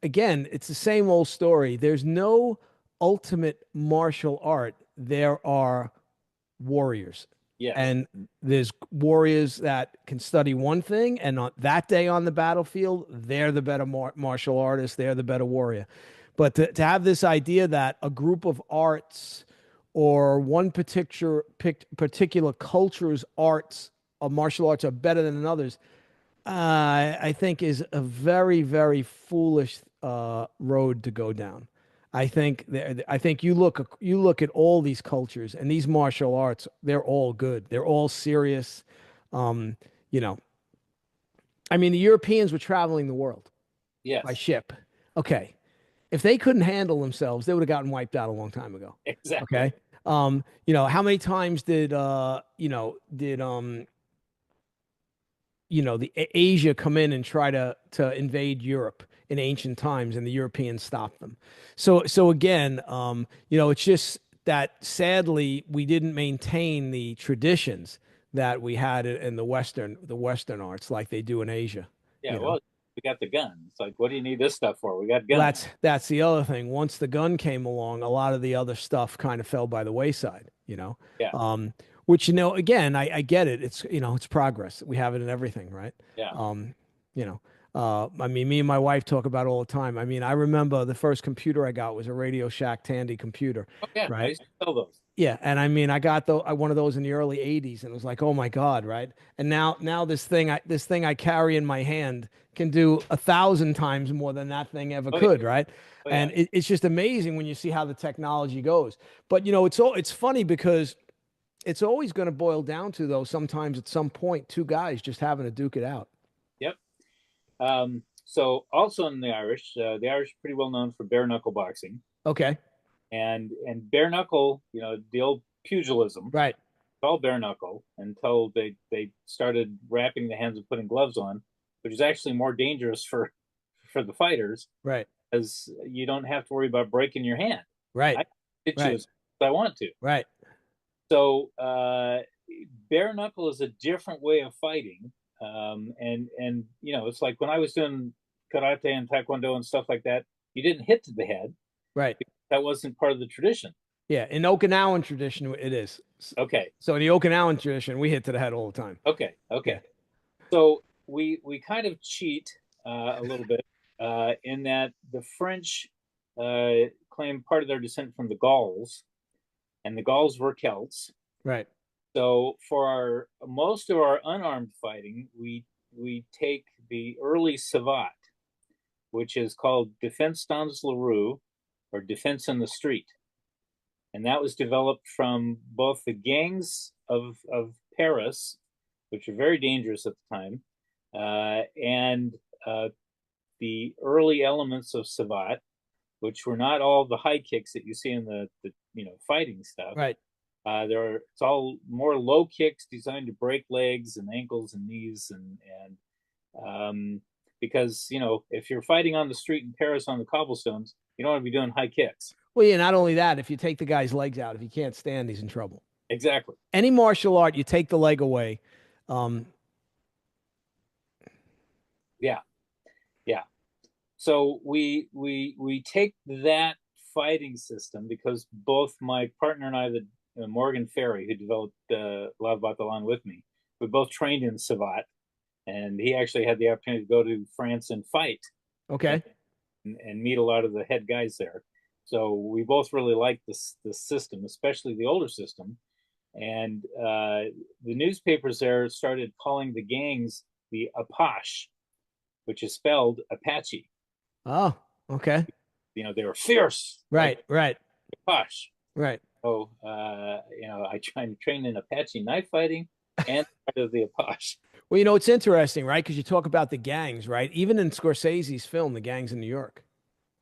again, it's the same old story. There's no ultimate martial art. There are warriors. Yes. And there's warriors that can study one thing, and on that day on the battlefield, they're the better martial artist, they're the better warrior. But to have this idea that a group of arts or one particular culture's arts of martial arts are better than another's, I think is a very, very foolish road to go down. I think you look at all these cultures and these martial arts, they're all good. They're all serious. Um, you know, I mean, the Europeans were traveling the world by Yes. ship. Okay. If they couldn't handle themselves, they would have gotten wiped out a long time ago. Exactly. Okay. How many times did the Asia come in and try to invade Europe in ancient times, and the Europeans stopped them. So again, it's just that sadly we didn't maintain the traditions that we had in the Western arts like they do in Asia. Yeah, You know? well, we got the gun. It's like, what do you need this stuff for? We got Well, guns. that's the other thing. Once the gun came along, a lot of the other stuff kind of fell by the wayside, you know. Yeah, Which, you know, again, I get it. It's, you know, it's progress. We have it in everything, right? yeah. You know, I mean, me and my wife talk about it all the time. I mean, I remember the first computer I got was a Radio Shack Tandy computer, Oh, yeah. I right? used to sell those. Yeah, and I mean, I got one of those in the early '80s, and it was like, oh my God, right? And now this thing I carry in my hand can do 1,000 times more than that thing ever Oh, yeah. could, right? Oh, yeah. And it's just amazing when you see how the technology goes. But you know, it's funny because it's always going to boil down to, though, sometimes at some point, two guys just having to duke it out. Yep. So also in the Irish are pretty well known for bare knuckle boxing, Okay, and bare knuckle, you know, the old pugilism, right, all bare knuckle until they started wrapping the hands and putting gloves on, which is actually more dangerous for the fighters, right, as you don't have to worry about breaking your hand. right, I can hit you right, as I want to. right. So bare knuckle is a different way of fighting, and you know, it's like when I was doing karate and taekwondo and stuff like that, you didn't hit to the head. Right. That wasn't part of the tradition. Yeah, in Okinawan tradition, it is. Okay, So in the Okinawan tradition, we hit to the head all the time. okay. Yeah. So we kind of cheat a little bit in that the French claim part of their descent from the Gauls, and the Gauls were Celts. Right. So for most of our unarmed fighting, we take the early savate, which is called Defense dans la rue, or Defense in the Street. And that was developed from both the gangs of Paris, which were very dangerous at the time, and the early elements of savate, which were not all the high kicks that you see in the you know, fighting stuff. Right. It's all more low kicks designed to break legs and ankles and knees, and because, you know, if you're fighting on the street in Paris on the cobblestones, you don't want to be doing high kicks. Well, yeah, not only that, if you take the guy's legs out, if he can't stand, he's in trouble. Exactly. Any martial art, you take the leg away. Yeah, yeah. So we take that fighting system, because both my partner and I, Morgan Ferry, who developed La Batalon with me, we both trained in savate, and he actually had the opportunity to go to France and fight. Okay. And meet a lot of the head guys there. So we both really liked this system, especially the older system. And the newspapers there started calling the gangs the Apache, which is spelled Apache. Oh, okay. You know, they were fierce. Right, like right, Apache. right. So, you know, I trained in Apache knife fighting and part of the Apache. Well, you know, it's interesting, right? Because you talk about the gangs, right? Even in Scorsese's film, The Gangs in New York.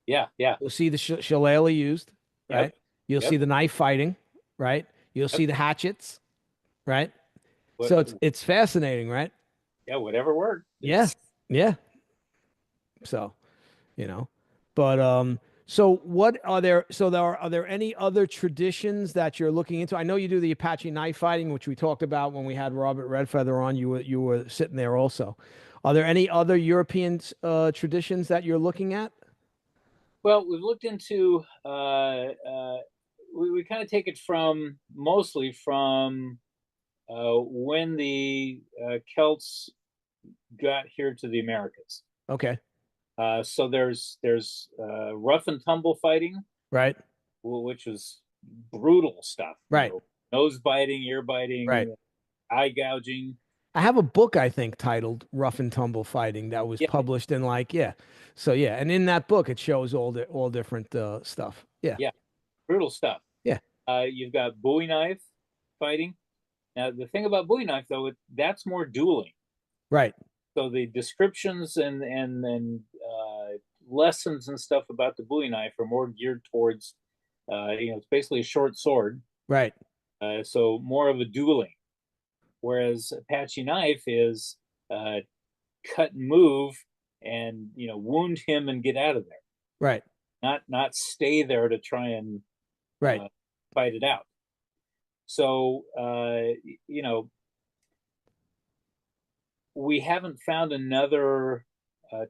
Yeah, yeah. You'll see the shillelagh used, right? Yep. You'll Yep. see the knife fighting, right? You'll Yep. see the hatchets, right? What, So it's fascinating, right? yeah, whatever worked. Yeah, yeah. So, you know, but so what are there? So are there any other traditions that you're looking into? I know you do the Apache knife fighting, which we talked about when we had Robert Redfeather on. You were sitting there also. Are there any other European traditions that you're looking at? Well, we've looked into we kind of take it from mostly from when the Celts got here to the Americas. Okay. So there's rough and tumble fighting, Right. which was brutal stuff. Right. You know, nose biting, ear biting, Right. eye gouging. I have a book, I think, titled Rough and Tumble Fighting that was Yeah. published in yeah. So yeah, and in that book it shows all different stuff. Yeah. Yeah, brutal stuff. Yeah. You've got Bowie knife fighting. Now the thing about Bowie knife, though, that's more dueling. Right. So the descriptions and lessons and stuff about the Bowie knife are more geared towards, you know, it's basically a short sword. Right. So more of a dueling. Whereas Apache knife is cut and move, and, you know, wound him and get out of there. Right. Not stay there to try and Right. fight it out. So you know, We haven't found another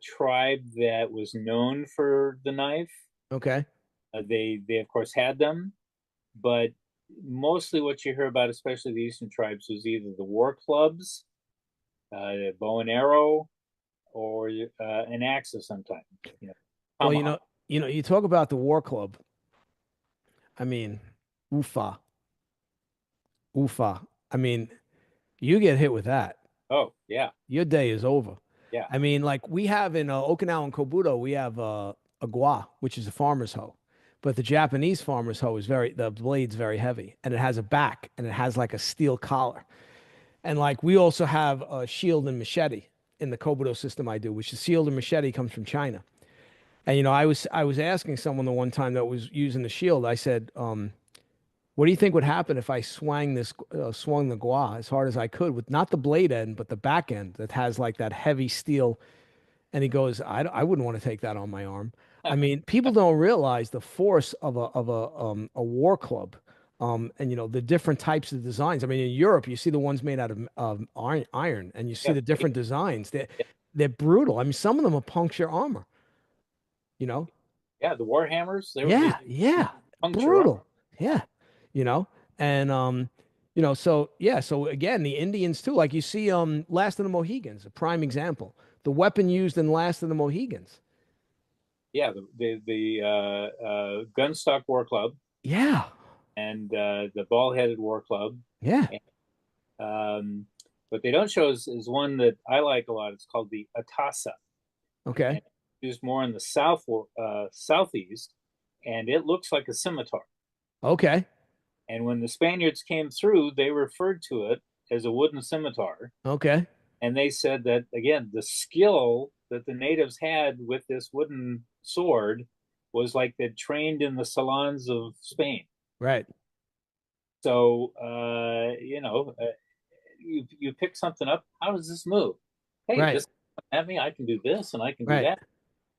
tribe that was known for the knife. Okay. They of course had them, but mostly what you hear about, especially the Eastern tribes, was either the war clubs, bow and arrow, or an axe of some type. You know, Well, tomahawk. you talk about the war club. I mean, Ufa, Ufa. I mean, you get hit with that, Oh yeah, your day is over. yeah, I mean, like we have in Okinawa and Kobudo, we have a gua, which is a farmer's hoe. But the Japanese farmer's hoe is the blade's very heavy and it has a back and it has like a steel collar. And like we also have a shield and machete in the Kobudo system I do, which is shield and machete comes from China. And I was asking someone the one time that was using the shield, I said, what do you think would happen if I swung the gua as hard as I could with not the blade end, but the back end that has like that heavy steel? And he goes, I wouldn't want to take that on my arm. I mean, people don't realize the force of a war club. And the different types of designs. I mean, in Europe, you see the ones made out of iron, and you see yeah, the different designs. They're brutal. I mean, some of them will puncture armor, you know? yeah. The war hammers, they Yeah, yeah. puncture armor. Brutal. Yeah. You know, and so yeah, so again, the Indians too, like you see Last of the Mohegans, a prime example. The weapon used in Last of the Mohegans. Yeah, the gunstock war club Yeah. and the ball-headed war club. Yeah. And, what they don't show is one that I like a lot. It's called the Atasa, and Okay. it's used more in the southeast, and it looks like a scimitar. Okay. And when the Spaniards came through, they referred to it as a wooden scimitar, Okay. and they said that again, the skill that the natives had with this wooden sword was like they'd trained in the salons of Spain. Right. So you pick something up. How does this move? Hey, Right. this at me. I can do this and I can do Right.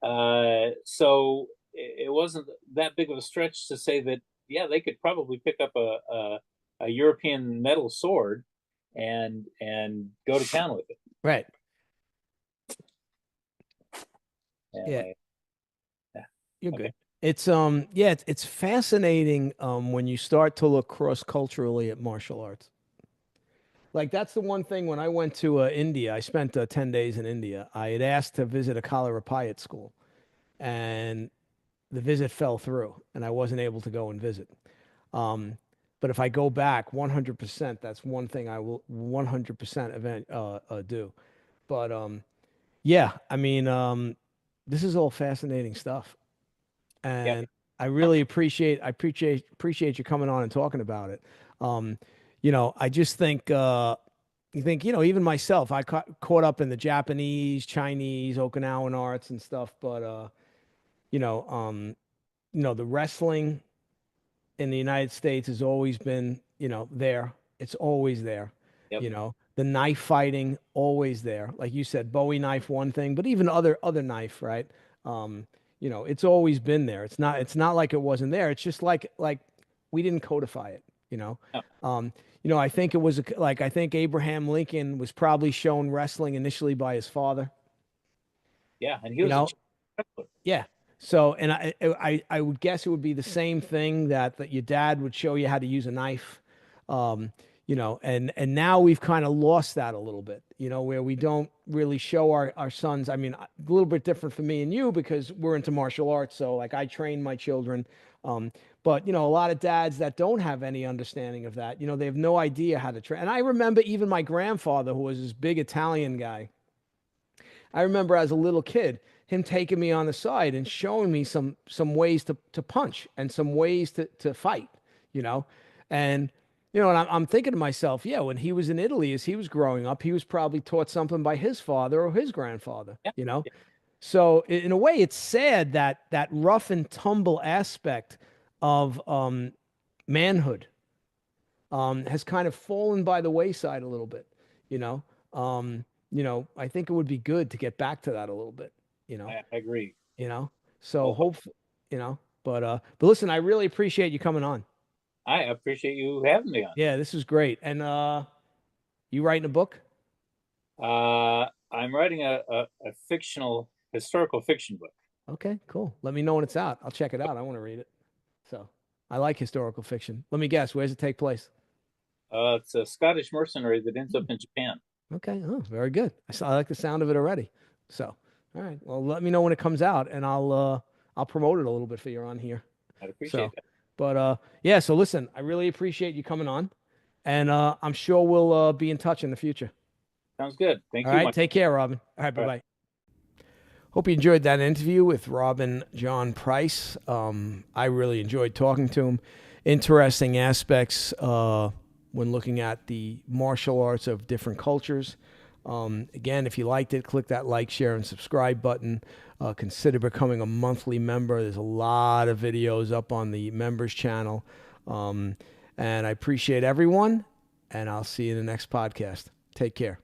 that. So it wasn't that big of a stretch to say that yeah, they could probably pick up a European metal sword and go to town with it. Right. Yeah. Uh, yeah. You're Okay. good. It's yeah, it's fascinating when you start to look cross-culturally at martial arts. Like that's the one thing when I went to India, I spent 10 days in India. I had asked to visit a Kalaripayat school and the visit fell through and I wasn't able to go and visit. Um, but if I go back 100%, that's one thing I will 100% do. But yeah, I mean, this is all fascinating stuff. Yeah. And I really appreciate you coming on and talking about it. Um, I just think you think, even myself, I caught up in the Japanese, Chinese, Okinawan arts and stuff, but you know, um, the wrestling in the United States has always been, there. It's always there. Yep. The knife fighting always there. Like you said, Bowie knife one thing, but even other knife, right? It's always been there. It's not like it wasn't there. It's just like we didn't codify it, you know. No. I think it was like I think Abraham Lincoln was probably shown wrestling initially by his father, Yeah. And he you was a know. Yeah. So, and I would guess it would be the same thing that your dad would show you how to use a knife. Um, and now we've kind of lost that a little bit, where we don't really show our sons. I mean, a little bit different for me and you because we're into martial arts. So like I train my children. But a lot of dads that don't have any understanding of that, they have no idea how to train. And I remember even my grandfather, who was this big Italian guy, I remember as a little kid, him taking me on the side and showing me some ways to punch and some ways to fight, you know. And and I'm thinking to myself, yeah, when he was in Italy as he was growing up, he was probably taught something by his father or his grandfather, Yeah. you know. So in a way, it's sad that rough and tumble aspect of manhood has kind of fallen by the wayside a little bit, you know. I think it would be good to get back to that a little bit, you know, I agree. you know. So Oh, hope, but listen, I really appreciate you coming on. I appreciate you having me on. Yeah, this is great. And you writing a book? I'm writing a historical fiction book. Okay, cool. Let me know when it's out. I'll check it out. I want to read it. So I like historical fiction. Let me guess, where does it take place? It's a Scottish mercenary that ends up in Japan. Okay. Oh, very good. I like the sound of it already. So, all right. Well, let me know when it comes out, and I'll promote it a little bit for you on here. I'd appreciate So, that. but yeah. So listen, I really appreciate you coming on, and I'm sure we'll be in touch in the future. Sounds good. Thank All you, right. Mike. Take care, Robin. All right. Bye All bye. Hope you enjoyed that interview with Robin John Price. I really enjoyed talking to him. Interesting aspects when looking at the martial arts of different cultures. Again, if you liked it, click that like, share, and subscribe button. Consider becoming a monthly member. There's a lot of videos up on the members channel. And I appreciate everyone, and I'll see you in the next podcast. Take care.